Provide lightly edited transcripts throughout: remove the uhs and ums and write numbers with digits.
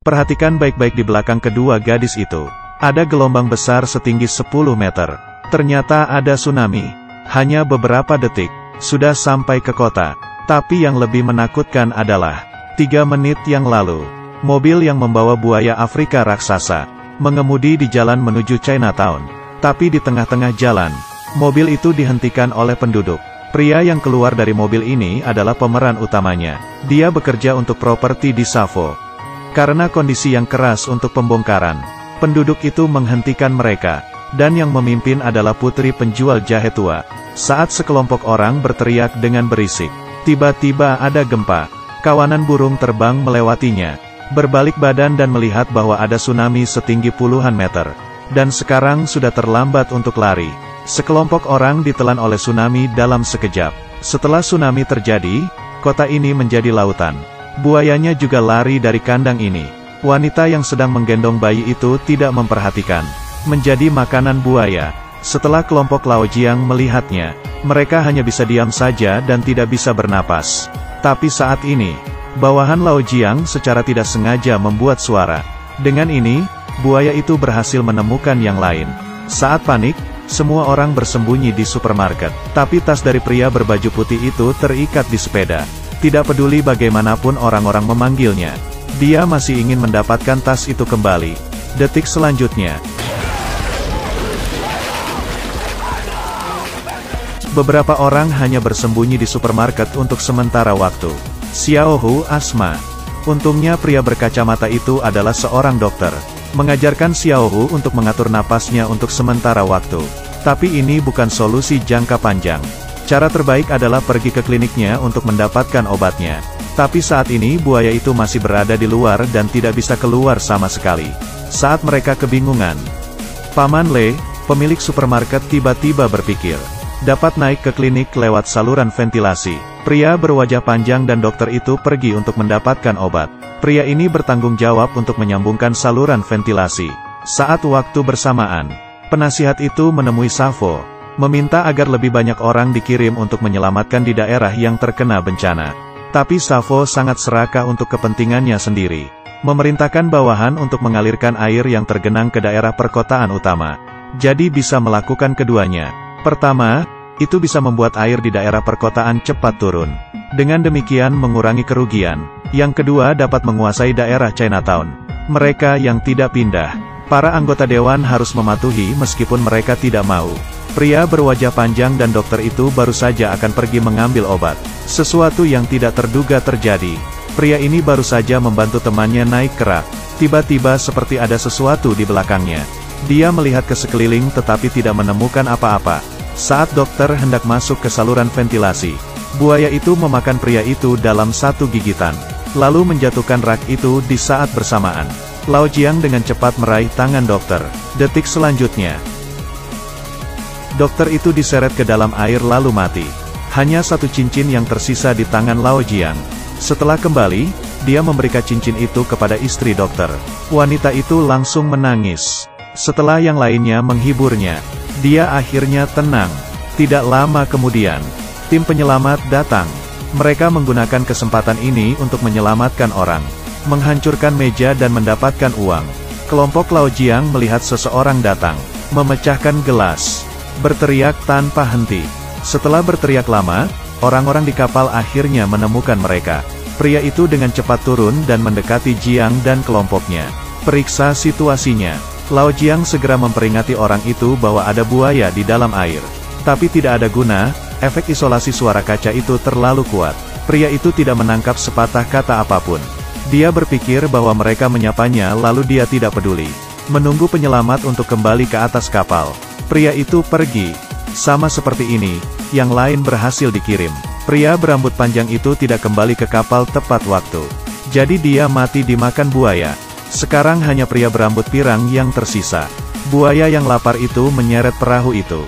Perhatikan baik-baik di belakang kedua gadis itu. Ada gelombang besar setinggi 10 meter. Ternyata ada tsunami. Hanya beberapa detik, sudah sampai ke kota. Tapi yang lebih menakutkan adalah, 3 menit yang lalu, mobil yang membawa buaya Afrika raksasa, mengemudi di jalan menuju Chinatown. Tapi di tengah-tengah jalan, mobil itu dihentikan oleh penduduk. Pria yang keluar dari mobil ini adalah pemeran utamanya. Dia bekerja untuk properti di Savo. Karena kondisi yang keras untuk pembongkaran, penduduk itu menghentikan mereka, dan yang memimpin adalah putri penjual jahe tua. Saat sekelompok orang berteriak dengan berisik, tiba-tiba ada gempa. Kawanan burung terbang melewatinya, berbalik badan dan melihat bahwa ada tsunami setinggi puluhan meter. Dan sekarang sudah terlambat untuk lari. Sekelompok orang ditelan oleh tsunami dalam sekejap. Setelah tsunami terjadi, kota ini menjadi lautan. Buayanya juga lari dari kandang ini. Wanita yang sedang menggendong bayi itu tidak memperhatikan. Menjadi makanan buaya. Setelah kelompok Laojiang melihatnya, mereka hanya bisa diam saja dan tidak bisa bernapas. Tapi saat ini, bawahan Laojiang secara tidak sengaja membuat suara. Dengan ini, buaya itu berhasil menemukan yang lain. Saat panik, semua orang bersembunyi di supermarket. Tapi tas dari pria berbaju putih itu terikat di sepeda. Tidak peduli bagaimanapun orang-orang memanggilnya, dia masih ingin mendapatkan tas itu kembali. Detik selanjutnya, beberapa orang hanya bersembunyi di supermarket untuk sementara waktu. Xiaohu Asma. Untungnya pria berkacamata itu adalah seorang dokter. Mengajarkan Xiaohu untuk mengatur napasnya untuk sementara waktu. Tapi ini bukan solusi jangka panjang. Cara terbaik adalah pergi ke kliniknya untuk mendapatkan obatnya. Tapi saat ini buaya itu masih berada di luar dan tidak bisa keluar sama sekali. Saat mereka kebingungan, Paman Le, pemilik supermarket tiba-tiba berpikir, dapat naik ke klinik lewat saluran ventilasi. Pria berwajah panjang dan dokter itu pergi untuk mendapatkan obat. Pria ini bertanggung jawab untuk menyambungkan saluran ventilasi. Saat waktu bersamaan, penasihat itu menemui Savo, meminta agar lebih banyak orang dikirim untuk menyelamatkan di daerah yang terkena bencana. Tapi Savo sangat serakah untuk kepentingannya sendiri. Memerintahkan bawahan untuk mengalirkan air yang tergenang ke daerah perkotaan utama. Jadi bisa melakukan keduanya. Pertama, itu bisa membuat air di daerah perkotaan cepat turun. Dengan demikian mengurangi kerugian. Yang kedua dapat menguasai daerah Chinatown. Mereka yang tidak pindah, para anggota dewan harus mematuhi meskipun mereka tidak mau. Pria berwajah panjang dan dokter itu baru saja akan pergi mengambil obat. Sesuatu yang tidak terduga terjadi. Pria ini baru saja membantu temannya naik ke rak. Tiba-tiba seperti ada sesuatu di belakangnya. Dia melihat ke sekeliling tetapi tidak menemukan apa-apa. Saat dokter hendak masuk ke saluran ventilasi, buaya itu memakan pria itu dalam satu gigitan. Lalu menjatuhkan rak itu di saat bersamaan. Laojiang dengan cepat meraih tangan dokter. Detik selanjutnya, dokter itu diseret ke dalam air lalu mati. Hanya satu cincin yang tersisa di tangan Laojiang. Setelah kembali, dia memberikan cincin itu kepada istri dokter. Wanita itu langsung menangis. Setelah yang lainnya menghiburnya, dia akhirnya tenang. Tidak lama kemudian, tim penyelamat datang. Mereka menggunakan kesempatan ini untuk menyelamatkan orang, menghancurkan meja dan mendapatkan uang. Kelompok Laojiang melihat seseorang datang, memecahkan gelas, berteriak tanpa henti. Setelah berteriak lama, orang-orang di kapal akhirnya menemukan mereka. Pria itu dengan cepat turun dan mendekati Jiang dan kelompoknya. Periksa situasinya. Laojiang segera memperingati orang itu bahwa ada buaya di dalam air. Tapi tidak ada guna, efek isolasi suara kaca itu terlalu kuat. Pria itu tidak menangkap sepatah kata apapun. Dia berpikir bahwa mereka menyapanya lalu dia tidak peduli. Menunggu penyelamat untuk kembali ke atas kapal. Pria itu pergi. Sama seperti ini, yang lain berhasil dikirim. Pria berambut panjang itu tidak kembali ke kapal tepat waktu. Jadi dia mati dimakan buaya. Sekarang hanya pria berambut pirang yang tersisa. Buaya yang lapar itu menyeret perahu itu.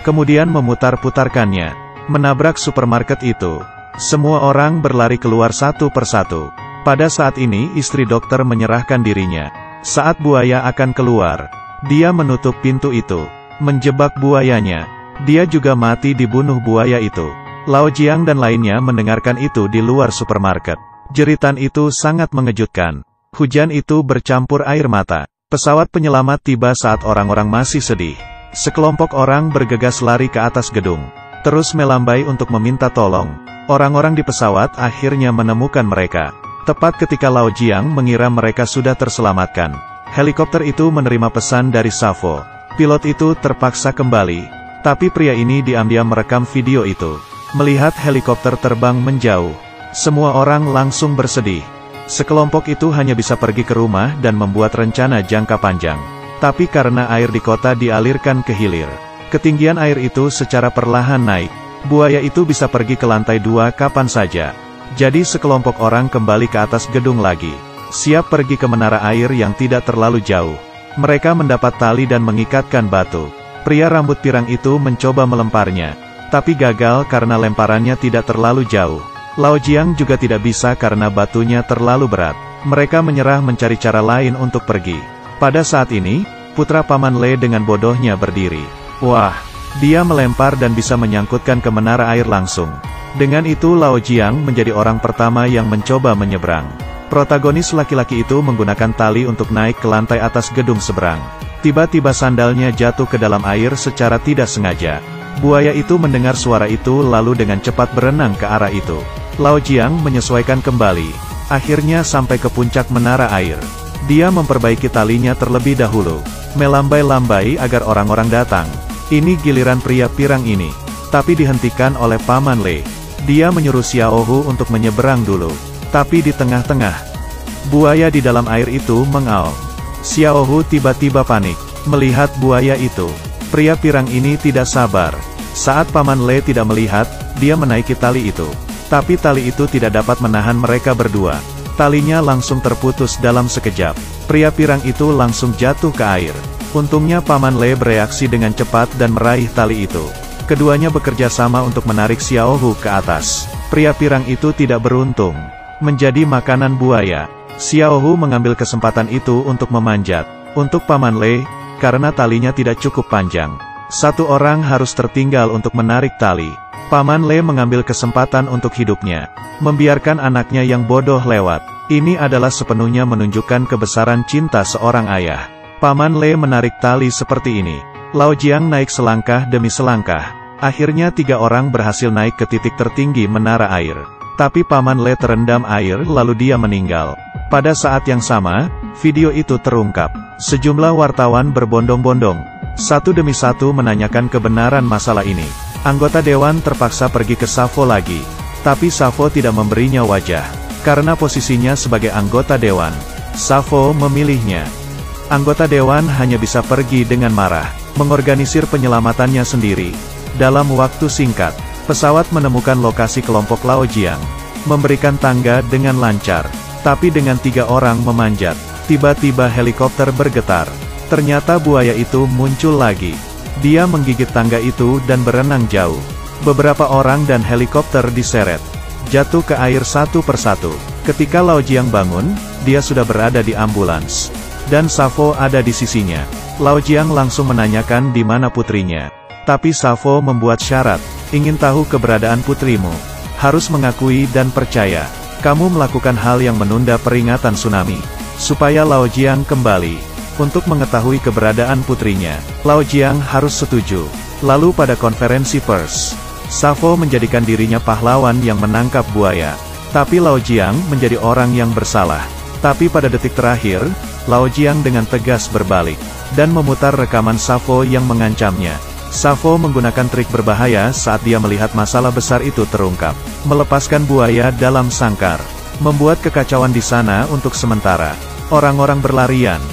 Kemudian memutar-putarkannya, menabrak supermarket itu. Semua orang berlari keluar satu persatu. Pada saat ini istri dokter menyerahkan dirinya. Saat buaya akan keluar, dia menutup pintu itu, menjebak buayanya. Dia juga mati dibunuh buaya itu. Lao Jiang dan lainnya mendengarkan itu di luar supermarket. Jeritan itu sangat mengejutkan. Hujan itu bercampur air mata. Pesawat penyelamat tiba saat orang-orang masih sedih. Sekelompok orang bergegas lari ke atas gedung, terus melambai untuk meminta tolong. Orang-orang di pesawat akhirnya menemukan mereka. Tepat ketika Lao Jiang mengira mereka sudah terselamatkan, helikopter itu menerima pesan dari Safo. Pilot itu terpaksa kembali, tapi pria ini diam-diam merekam video itu. Melihat helikopter terbang menjauh, semua orang langsung bersedih. Sekelompok itu hanya bisa pergi ke rumah dan membuat rencana jangka panjang. Tapi karena air di kota dialirkan ke hilir, ketinggian air itu secara perlahan naik. Buaya itu bisa pergi ke lantai 2 kapan saja. Jadi sekelompok orang kembali ke atas gedung lagi, siap pergi ke menara air yang tidak terlalu jauh. Mereka mendapat tali dan mengikatkan batu. Pria rambut pirang itu mencoba melemparnya, tapi gagal karena lemparannya tidak terlalu jauh. Lao Jiang juga tidak bisa karena batunya terlalu berat. Mereka menyerah mencari cara lain untuk pergi. Pada saat ini, putra Paman Le dengan bodohnya berdiri. Wah, dia melempar dan bisa menyangkutkan ke menara air langsung. Dengan itu Lao Jiang menjadi orang pertama yang mencoba menyeberang. Protagonis laki-laki itu menggunakan tali untuk naik ke lantai atas gedung seberang. Tiba-tiba sandalnya jatuh ke dalam air secara tidak sengaja. Buaya itu mendengar suara itu lalu dengan cepat berenang ke arah itu. Lao Jiang menyesuaikan kembali, akhirnya sampai ke puncak menara air. Dia memperbaiki talinya terlebih dahulu, melambai-lambai agar orang-orang datang. Ini giliran pria pirang ini, tapi dihentikan oleh Paman Le. Dia menyuruh Xiao Hu untuk menyeberang dulu, tapi di tengah-tengah, buaya di dalam air itu mengaum. Xiao Hu tiba-tiba panik, melihat buaya itu. Pria pirang ini tidak sabar. Saat Paman Le tidak melihat, dia menaiki tali itu. Tapi tali itu tidak dapat menahan mereka berdua. Talinya langsung terputus dalam sekejap. Pria pirang itu langsung jatuh ke air. Untungnya Paman Le bereaksi dengan cepat dan meraih tali itu. Keduanya bekerja sama untuk menarik Xiao Hu ke atas. Pria pirang itu tidak beruntung, menjadi makanan buaya. Xiao Hu mengambil kesempatan itu untuk memanjat. Untuk Paman Le, karena talinya tidak cukup panjang, satu orang harus tertinggal untuk menarik tali. Paman Le mengambil kesempatan untuk hidupnya, membiarkan anaknya yang bodoh lewat. Ini adalah sepenuhnya menunjukkan kebesaran cinta seorang ayah. Paman Le menarik tali seperti ini. Lao Jiang naik selangkah demi selangkah. Akhirnya 3 orang berhasil naik ke titik tertinggi menara air. Tapi Paman Le terendam air lalu dia meninggal. Pada saat yang sama, video itu terungkap. Sejumlah wartawan berbondong-bondong, satu demi satu menanyakan kebenaran masalah ini. Anggota dewan terpaksa pergi ke Safo lagi, tapi Safo tidak memberinya wajah. Karena posisinya sebagai anggota dewan, Safo memilihnya. Anggota dewan hanya bisa pergi dengan marah, mengorganisir penyelamatannya sendiri. Dalam waktu singkat, pesawat menemukan lokasi kelompok Lao Jiang, memberikan tangga dengan lancar. Tapi dengan 3 orang memanjat, tiba-tiba helikopter bergetar. Ternyata buaya itu muncul lagi. Dia menggigit tangga itu dan berenang jauh. Beberapa orang dan helikopter diseret, jatuh ke air satu persatu. Ketika Lao Jiang bangun, dia sudah berada di ambulans. Dan Safo ada di sisinya. Lao Jiang langsung menanyakan di mana putrinya. Tapi Safo membuat syarat, ingin tahu keberadaan putrimu. Harus mengakui dan percaya. Kamu melakukan hal yang menunda peringatan tsunami. Supaya Lao Jiang kembali. Untuk mengetahui keberadaan putrinya, Lao Jiang harus setuju. Lalu pada konferensi pers, Safo menjadikan dirinya pahlawan yang menangkap buaya. Tapi Lao Jiang menjadi orang yang bersalah. Tapi pada detik terakhir, Lao Jiang dengan tegas berbalik, dan memutar rekaman Safo yang mengancamnya. Safo menggunakan trik berbahaya saat dia melihat masalah besar itu terungkap. Melepaskan buaya dalam sangkar. Membuat kekacauan di sana untuk sementara. Orang-orang berlarian.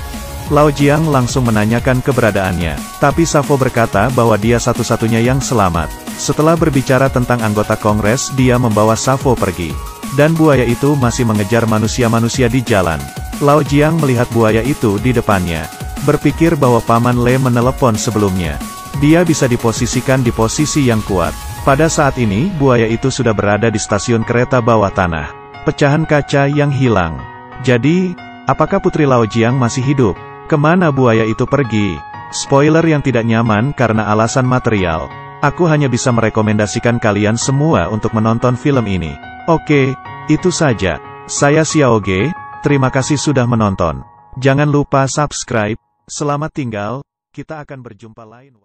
Lao Jiang langsung menanyakan keberadaannya. Tapi Safo berkata bahwa dia satu-satunya yang selamat. Setelah berbicara tentang anggota kongres, dia membawa Safo pergi. Dan buaya itu masih mengejar manusia-manusia di jalan. Lao Jiang melihat buaya itu di depannya. Berpikir bahwa Paman Le menelepon sebelumnya. Dia bisa diposisikan di posisi yang kuat. Pada saat ini, buaya itu sudah berada di stasiun kereta bawah tanah. Pecahan kaca yang hilang. Jadi, apakah Putri Lao Jiang masih hidup? Kemana buaya itu pergi? Spoiler yang tidak nyaman karena alasan material. Aku hanya bisa merekomendasikan kalian semua untuk menonton film ini. Oke, itu saja. Saya Xiaoge, terima kasih sudah menonton. Jangan lupa subscribe. Selamat tinggal, kita akan berjumpa lain waktu.